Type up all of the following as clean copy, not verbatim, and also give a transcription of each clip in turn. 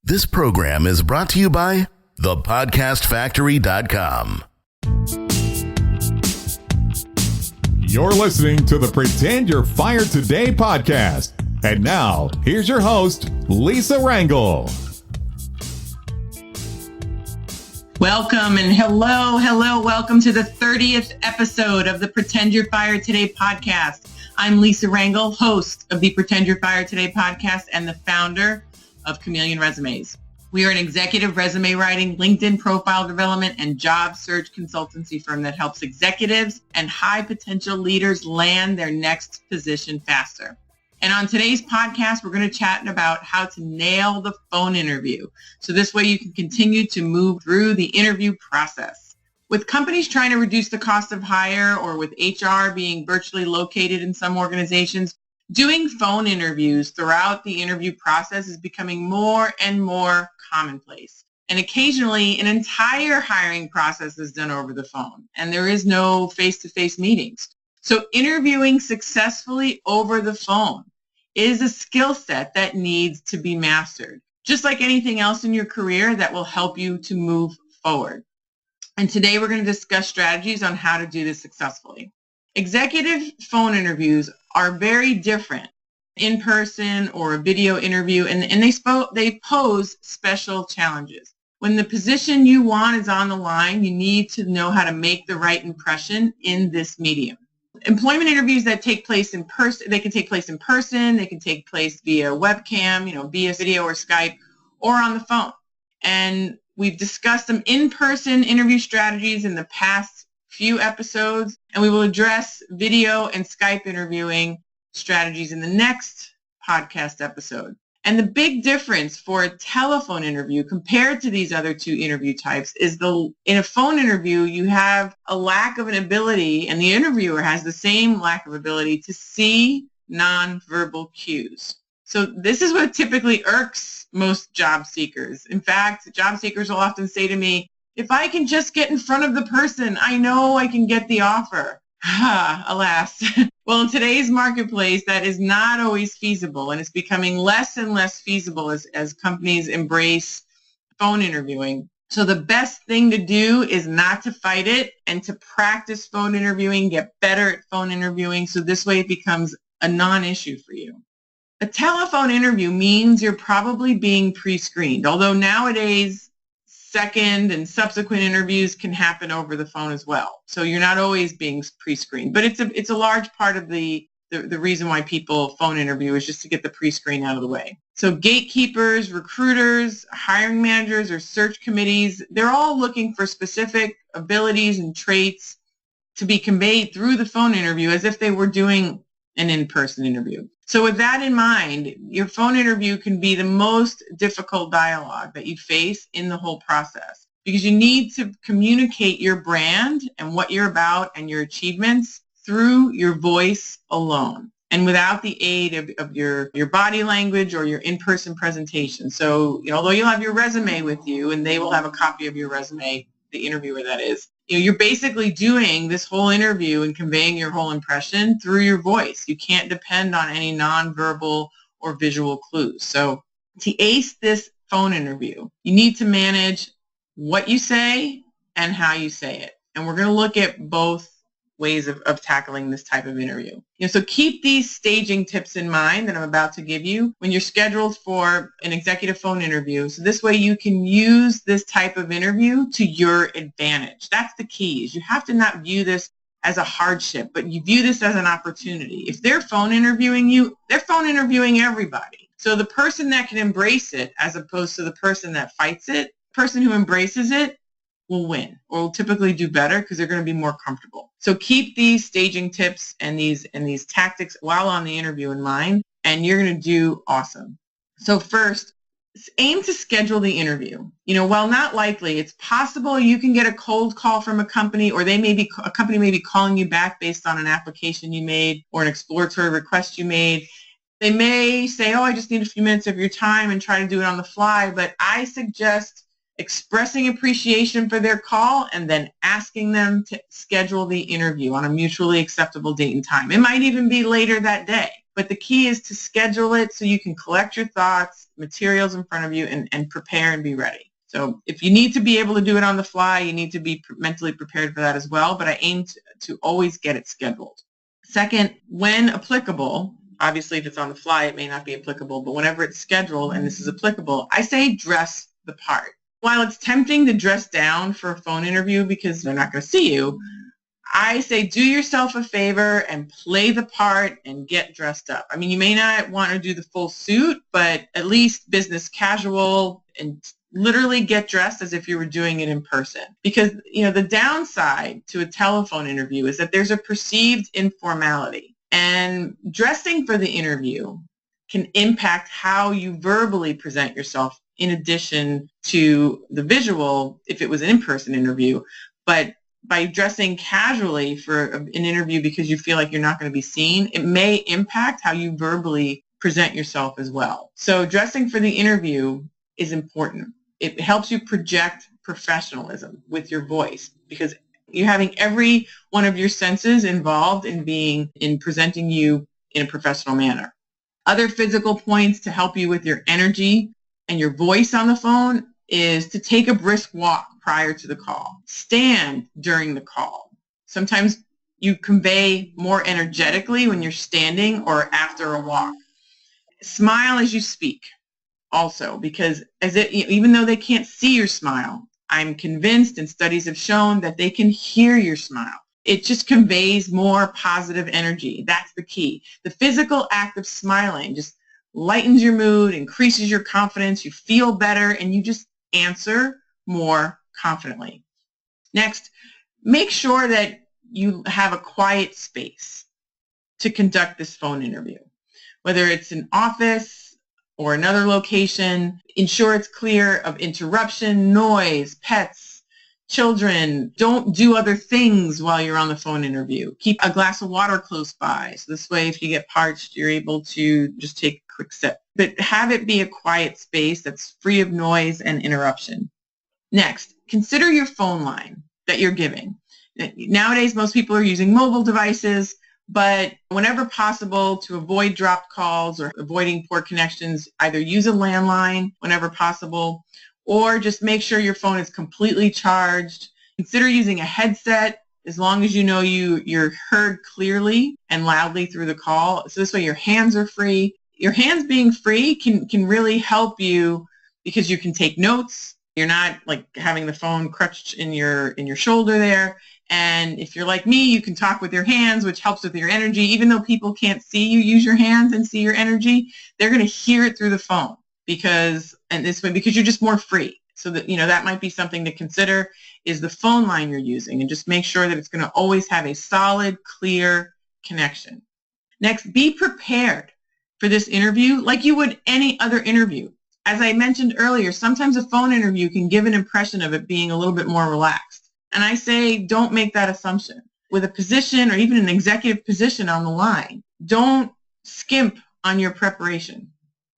This program is brought to you by thepodcastfactory.com. You're listening to the Pretend You're Fired Today podcast. And now, here's your host, Lisa Rangel. Welcome and hello. Welcome to the 30th episode of the Pretend You're Fired Today podcast. I'm Lisa Rangel, host of the Pretend You're Fired Today podcast and the founder of Chameleon Resumes. We are an executive resume writing, LinkedIn profile development, and job search consultancy firm that helps executives and high potential leaders land their next position faster. And on today's podcast, we're going to chat about how to nail the phone interview. So this way you can continue to move through the interview process. With companies trying to reduce the cost of hire or with HR being virtually located in some organizations, doing phone interviews throughout the interview process is becoming more and more commonplace. And occasionally, an entire hiring process is done over the phone, and there is no face-to-face meetings. So interviewing successfully over the phone is a skill set that needs to be mastered, just like anything else in your career that will help you to move forward. And today we're going to discuss strategies on how to do this successfully. Executive phone interviews are very different in person or a video interview, and they pose special challenges. When the position you want is on the line, you need to know how to make the right impression in this medium. Employment interviews that take place in person, they can take place in person, they can take place via webcam, via video or Skype, or on the phone. And we've discussed some in-person interview strategies in the past few episodes, and we will address video and Skype interviewing strategies in the next podcast episode. And the big difference for a telephone interview compared to these other two interview types is in a phone interview, you have a lack of an ability, and the interviewer has the same lack of ability to see nonverbal cues. So this is what typically irks most job seekers. In fact, job seekers will often say to me, if I can just get in front of the person, I know I can get the offer. Alas. Well, in today's marketplace, that is not always feasible, and it's becoming less and less feasible as companies embrace phone interviewing. So the best thing to do is not to fight it and to practice phone interviewing, get better at phone interviewing, so this way it becomes a non-issue for you. A telephone interview means you're probably being pre-screened, although nowadays second and subsequent interviews can happen over the phone as well. So you're not always being pre-screened, but it's a large part of the reason why people phone interview is just to get the pre-screen out of the way. So gatekeepers, recruiters, hiring managers, or search committees, they're all looking for specific abilities and traits to be conveyed through the phone interview as if they were doing an in-person interview. So with that in mind, your phone interview can be the most difficult dialogue that you face in the whole process because you need to communicate your brand and what you're about and your achievements through your voice alone and without the aid of your body language or your in-person presentation. So, although you'll have your resume with you and they will have a copy of your resume, the interviewer that is, you're basically doing this whole interview and conveying your whole impression through your voice. You can't depend on any nonverbal or visual clues. So to ace this phone interview, you need to manage what you say and how you say it. And we're going to look at both ways of tackling this type of interview. So keep these staging tips in mind that I'm about to give you when you're scheduled for an executive phone interview. So this way you can use this type of interview to your advantage. That's the key, is you have to not view this as a hardship, but you view this as an opportunity. If they're phone interviewing you, they're phone interviewing everybody. So the person that can embrace it as opposed to the person that fights it, the person who embraces it will win or will typically do better because they're going to be more comfortable. So keep these staging tips and these tactics while on the interview in mind, and you're going to do awesome. So first, aim to schedule the interview. While not likely, it's possible you can get a cold call from a company, or a company may be calling you back based on an application you made or an exploratory request you made. They may say, I just need a few minutes of your time and try to do it on the fly, but I suggest expressing appreciation for their call and then asking them to schedule the interview on a mutually acceptable date and time. It might even be later that day, But the key is to schedule it so you can collect your thoughts, materials in front of you, and prepare and be ready. So if you need to be able to do it on the fly, you need to be mentally prepared for that as well. But I aim to always get it scheduled. Second, when applicable, obviously if it's on the fly, it may not be applicable, but whenever it's scheduled and this is applicable, I say dress the part. While it's tempting to dress down for a phone interview because they're not going to see you, I say do yourself a favor and play the part and get dressed up. I mean, you may not want to do the full suit, but at least business casual, and literally get dressed as if you were doing it in person. Because, the downside to a telephone interview is that there's a perceived informality. And dressing for the interview can impact how you verbally present yourself in addition to the visual if it was an in-person interview. But by dressing casually for an interview because you feel like you're not going to be seen, it may impact how you verbally present yourself as well. So dressing for the interview is important. It helps you project professionalism with your voice because you're having every one of your senses involved in presenting you in a professional manner. Other physical points to help you with your energy and your voice on the phone is to take a brisk walk prior to the call. Stand during the call. Sometimes you convey more energetically when you're standing or after a walk. Smile as you speak also, because even though they can't see your smile, I'm convinced, and studies have shown, that they can hear your smile. It just conveys more positive energy. That's the key. The physical act of smiling just lightens your mood, increases your confidence, you feel better, and you just answer more confidently. Next, make sure that you have a quiet space to conduct this phone interview. Whether it's an office or another location, ensure it's clear of interruption, noise, pets, children. Don't do other things while you're on the phone interview. Keep a glass of water close by. So this way, if you get parched, you're able to just take a quick sip. But have it be a quiet space that's free of noise and interruption. Next, consider your phone line that you're giving. Nowadays, most people are using mobile devices, but whenever possible, to avoid dropped calls or avoiding poor connections, either use a landline whenever possible, or just make sure your phone is completely charged. Consider using a headset as long as you know you're heard clearly and loudly through the call. So this way your hands are free. Your hands being free can really help you because you can take notes. You're not like having the phone crutched in your shoulder there. And if you're like me, you can talk with your hands, which helps with your energy. Even though people can't see you use your hands and see your energy, they're going to hear it through the phone because you're just more free. So that, that might be something to consider is the phone line you're using, and just make sure that it's going to always have a solid, clear connection. Next, be prepared for this interview like you would any other interview. As I mentioned earlier, sometimes a phone interview can give an impression of it being a little bit more relaxed. And I say, don't make that assumption. With a position or even an executive position on the line, don't skimp on your preparation.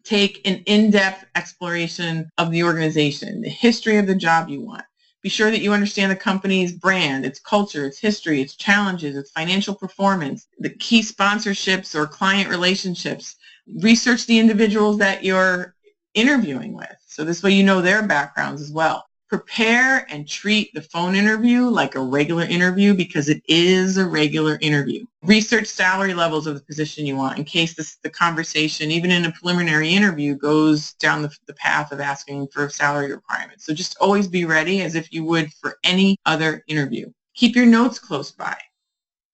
Take an in-depth exploration of the organization, the history of the job you want. Be sure that you understand the company's brand, its culture, its history, its challenges, its financial performance, the key sponsorships or client relationships. Research the individuals that you're interviewing with. So this way you know their backgrounds as well. Prepare and treat the phone interview like a regular interview because it is a regular interview. Research salary levels of the position you want in case the conversation, even in a preliminary interview, goes down the path of asking for salary requirements. So just always be ready as if you would for any other interview. Keep your notes close by.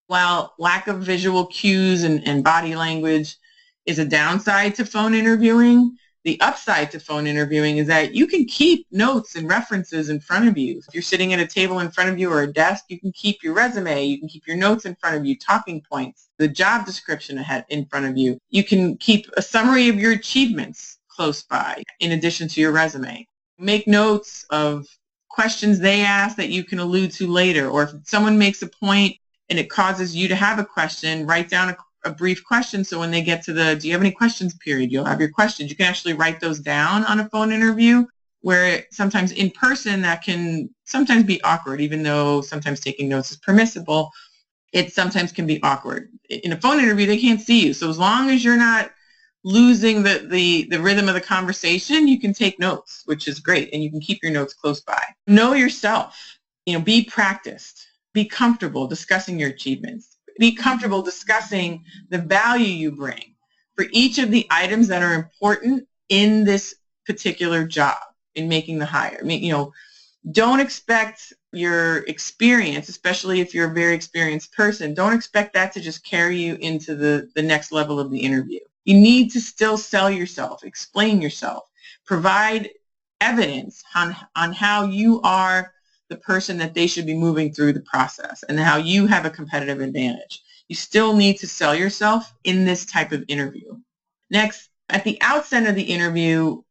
While lack of visual cues and body language is a downside to phone interviewing, the upside to phone interviewing is that you can keep notes and references in front of you. If you're sitting at a table in front of you or a desk, you can keep your resume, you can keep your notes in front of you, talking points, the job description in front of you. You can keep a summary of your achievements close by in addition to your resume. Make notes of questions they ask that you can allude to later, or if someone makes a point and it causes you to have a question, write down a brief question, so when they get to the do you have any questions period, you'll have your questions. You can actually write those down on a phone interview, where sometimes in person that can sometimes be awkward, even though sometimes taking notes is permissible. it sometimes can be awkward. In a phone interview, they can't see you. So as long as you're not losing the rhythm of the conversation, you can take notes, which is great. And you can keep your notes close by. Know yourself. Be practiced. Be comfortable discussing your achievements. Be comfortable discussing the value you bring for each of the items that are important in this particular job in making the hire. Don't expect your experience, especially if you're a very experienced person, don't expect that to just carry you into the next level of the interview. You need to still sell yourself, explain yourself, provide evidence on how you are the person that they should be moving through the process and how you have a competitive advantage. You still need to sell yourself in this type of interview. Next, at the outset of the interview,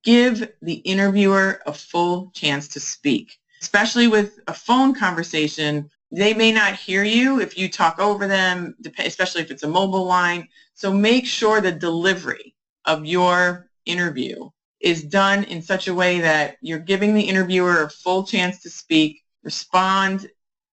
give the interviewer a full chance to speak. Especially with a phone conversation, they may not hear you if you talk over them, especially if it's a mobile line. So make sure the delivery of your interview is done in such a way that you're giving the interviewer a full chance to speak, respond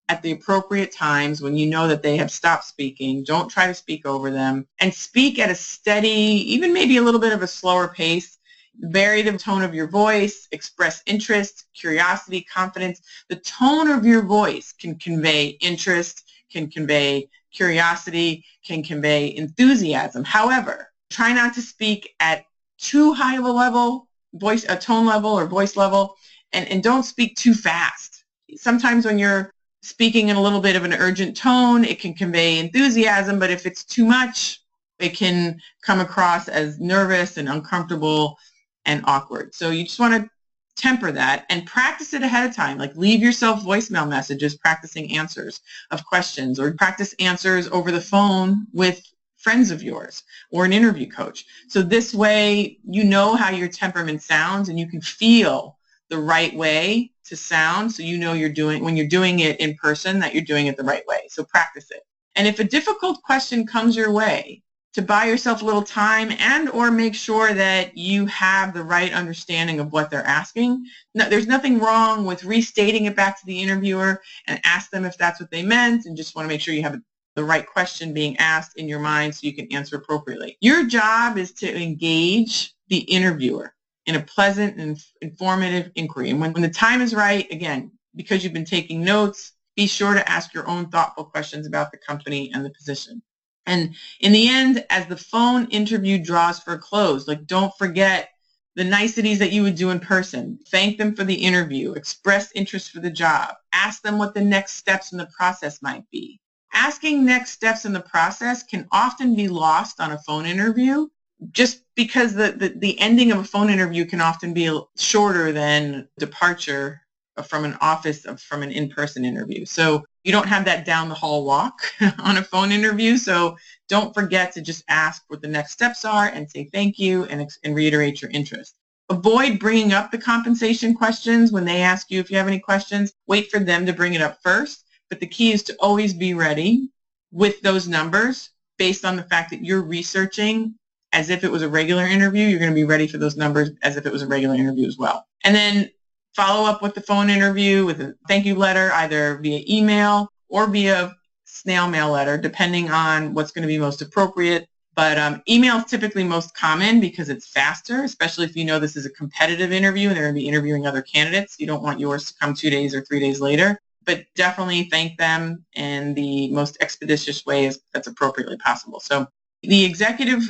at the appropriate times when you know that they have stopped speaking. Don't try to speak over them, and speak at a steady, even maybe a little bit of a slower pace. Vary the tone of your voice, express interest, curiosity, confidence. The tone of your voice can convey interest, can convey curiosity, can convey enthusiasm. However, try not to speak at too high of a level, a tone level or voice level, and don't speak too fast. Sometimes when you're speaking in a little bit of an urgent tone, it can convey enthusiasm, but if it's too much, it can come across as nervous and uncomfortable and awkward. So you just want to temper that and practice it ahead of time. Like leave yourself voicemail messages practicing answers of questions, or practice answers over the phone with friends of yours or an interview coach. So this way you know how your temperament sounds and you can feel the right way to sound, so you know when you're doing it in person that you're doing it the right way. So practice it. And if a difficult question comes your way, to buy yourself a little time and or make sure that you have the right understanding of what they're asking. No, there's nothing wrong with restating it back to the interviewer and ask them if that's what they meant, and just want to make sure you have the right question being asked in your mind so you can answer appropriately. Your job is to engage the interviewer in a pleasant and informative inquiry. And when the time is right, again, because you've been taking notes, be sure to ask your own thoughtful questions about the company and the position. And in the end, as the phone interview draws for a close, don't forget the niceties that you would do in person. Thank them for the interview. Express interest for the job. Ask them what the next steps in the process might be. Asking next steps in the process can often be lost on a phone interview, just because the ending of a phone interview can often be shorter than departure from an in-person interview. So you don't have that down the hall walk on a phone interview. So don't forget to just ask what the next steps are and say thank you and reiterate your interest. Avoid bringing up the compensation questions when they ask you if you have any questions. Wait for them to bring it up first. But the key is to always be ready with those numbers based on the fact that you're researching as if it was a regular interview. You're going to be ready for those numbers as if it was a regular interview as well. And then follow up with the phone interview with a thank you letter, either via email or via snail mail letter, depending on what's going to be most appropriate. But email is typically most common because it's faster, especially if you know this is a competitive interview and they're going to be interviewing other candidates. You don't want yours to come 2 days or 3 days later. But definitely thank them in the most expeditious way that's appropriately possible. So the executive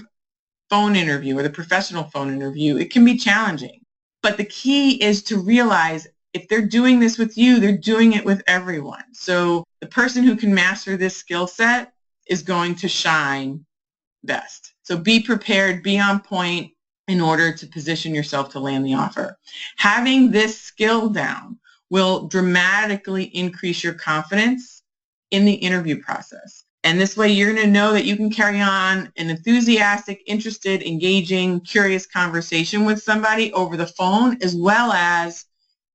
phone interview or the professional phone interview, it can be challenging. But the key is to realize if they're doing this with you, they're doing it with everyone. So the person who can master this skill set is going to shine best. So be prepared, be on point in order to position yourself to land the offer. Having this skill down will dramatically increase your confidence in the interview process. And this way you're going to know that you can carry on an enthusiastic, interested, engaging, curious conversation with somebody over the phone as well as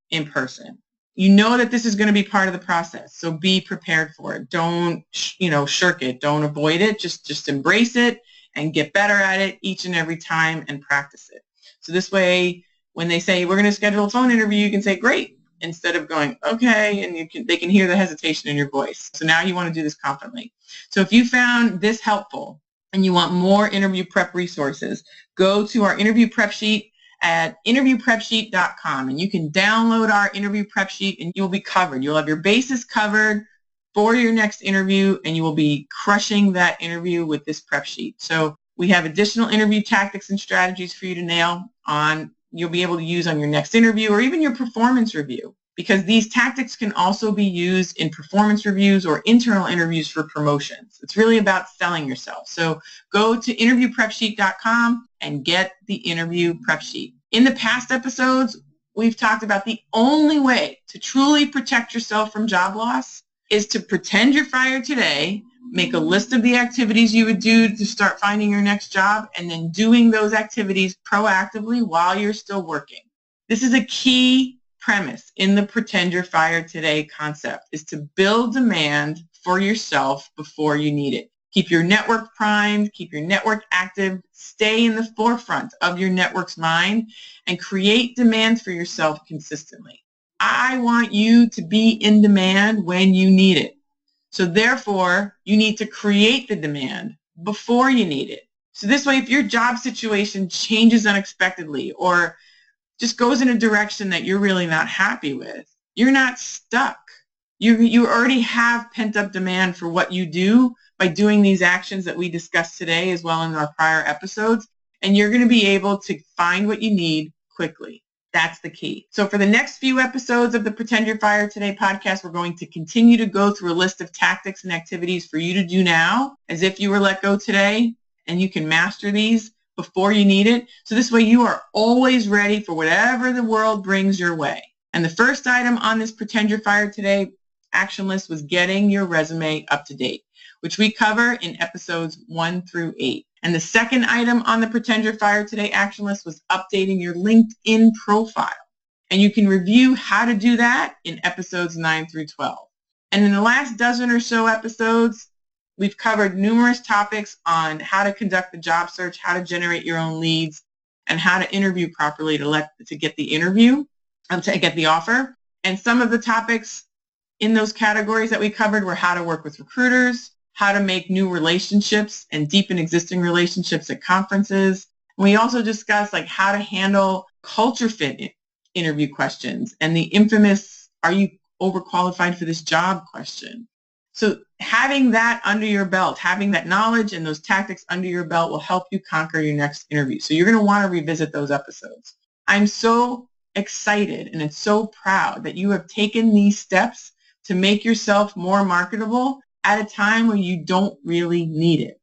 in person. You know that this is going to be part of the process, so be prepared for it. Don't, shirk it. Don't avoid it. Just embrace it and get better at it each and every time and practice it. So this way, when they say, we're going to schedule a phone interview, you can say, great. instead of going, okay, and they can hear the hesitation in your voice. So now you want to do this confidently. So if you found this helpful and you want more interview prep resources, go to our interview prep sheet at interviewprepsheet.com, and you can download our interview prep sheet and you'll be covered. You'll have your bases covered for your next interview, and you will be crushing that interview with this prep sheet. So we have additional interview tactics and strategies for you to nail on, you'll be able to use on your next interview or even your performance review, because these tactics can also be used in performance reviews or internal interviews for promotions. It's really about selling yourself. So go to interviewprepsheet.com and get the interview prep sheet. In the past episodes, we've talked about the only way to truly protect yourself from job loss is to pretend you're fired today, make a list of the activities you would do to start finding your next job, and then doing those activities proactively while you're still working. This is a key premise in the pretend you're fired today concept, is to build demand for yourself before you need it. Keep your network primed, keep your network active, stay in the forefront of your network's mind, and create demand for yourself consistently. I want you to be in demand when you need it. So therefore, you need to create the demand before you need it. So this way, if your job situation changes unexpectedly or just goes in a direction that you're really not happy with, you're not stuck. You already have pent-up demand for what you do by doing these actions that we discussed today as well in our prior episodes, and you're going to be able to find what you need quickly. That's the key. So for the next few episodes of the Pretend You're Fired Today podcast, we're going to continue to go through a list of tactics and activities for you to do now as if you were let go today, and you can master these before you need it. So this way you are always ready for whatever the world brings your way. And the first item on this Pretend You're Fired Today action list was getting your resume up to date, which we cover in episodes 1 through 8. And the second item on the Pretend You're Fired Today action list was updating your LinkedIn profile. And you can review how to do that in episodes 9 through 12. And in the last dozen or so episodes, we've covered numerous topics on how to conduct the job search, how to generate your own leads, and how to interview properly to get the interview, to get the offer. And some of the topics in those categories that we covered were how to work with recruiters, how to make new relationships and deepen existing relationships at conferences. We also discussed how to handle culture fit interview questions and the infamous, are you overqualified for this job question? So having that under your belt, having that knowledge and those tactics under your belt will help you conquer your next interview. So you're going to want to revisit those episodes. I'm so excited and so proud that you have taken these steps to make yourself more marketable at a time when you don't really need it.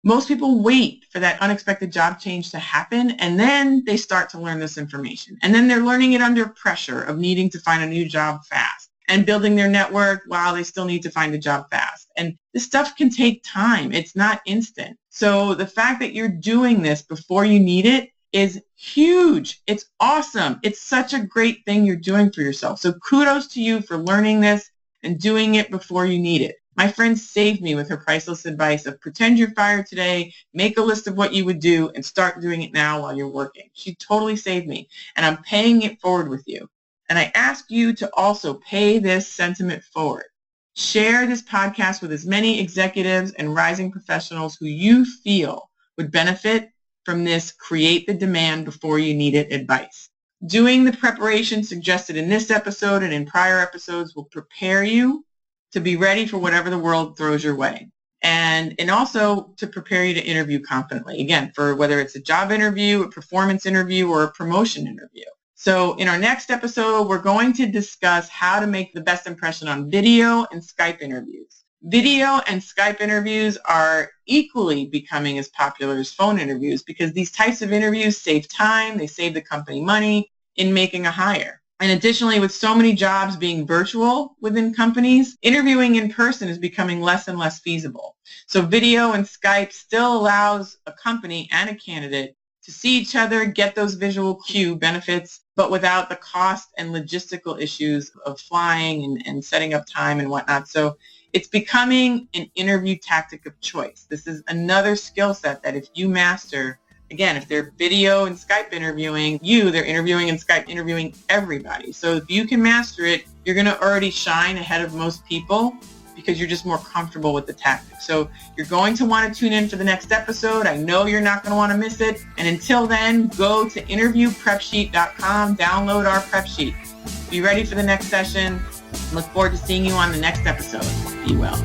Most people wait for that unexpected job change to happen, and then they start to learn this information. And then they're learning it under pressure of needing to find a new job fast and building their network while they still need to find a job fast. And this stuff can take time. It's not instant. So the fact that you're doing this before you need it is huge. It's awesome. It's such a great thing you're doing for yourself. So kudos to you for learning this and doing it before you need it. My friend saved me with her priceless advice of pretend you're fired today, make a list of what you would do, and start doing it now while you're working. She totally saved me, and I'm paying it forward with you. And I ask you to also pay this sentiment forward. Share this podcast with as many executives and rising professionals who you feel would benefit from this create the demand before you need it advice. Doing the preparation suggested in this episode and in prior episodes will prepare you to be ready for whatever the world throws your way. And also to prepare you to interview confidently. Again, for whether it's a job interview, a performance interview, or a promotion interview. So in our next episode, we're going to discuss how to make the best impression on video and Skype interviews. Video and Skype interviews are equally becoming as popular as phone interviews because these types of interviews save time, they save the company money in making a hire. And additionally, with so many jobs being virtual within companies, interviewing in person is becoming less and less feasible. So video and Skype still allows a company and a candidate to see each other, get those visual cue benefits, but without the cost and logistical issues of flying and setting up time and whatnot. So it's becoming an interview tactic of choice. This is another skill set that if you master, Again, if they're video and Skype interviewing you, they're interviewing and Skype interviewing everybody. So if you can master it, you're going to already shine ahead of most people because you're just more comfortable with the tactics. So you're going to want to tune in for the next episode. I know you're not going to want to miss it. And until then, go to interviewprepsheet.com, download our prep sheet. Be ready for the next session. Look forward to seeing you on the next episode. Be well.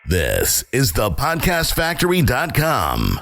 This is the podcastfactory.com.